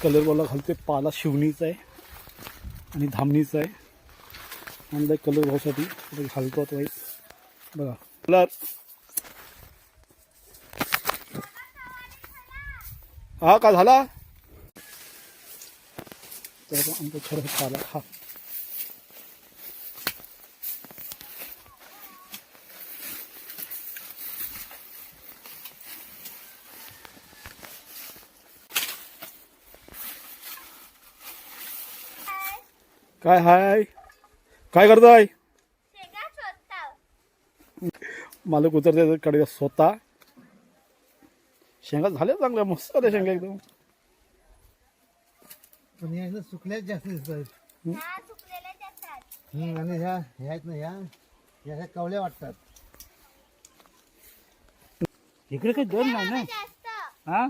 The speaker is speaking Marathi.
कलर बॉलला घालतोय. पाला शिवणीचा आहे आणि धामणीचा आहे. आणलाय कलर बॉलसाठी घालतो आता वाईस बघा कलर. हा का झाला तर आमचा खरं पाला हा काय हाय काय करताय. मालक उतरते कडे स्वतः. शेंगा झाल्या चांगल्या मस्त आल्या शेंगा एकदम. पण या सुकल्याच जास्त दिसतात आणि ह्या आहेत ना ह्या कवल्या वाटतात. इकडे काही दर नाही ना. हा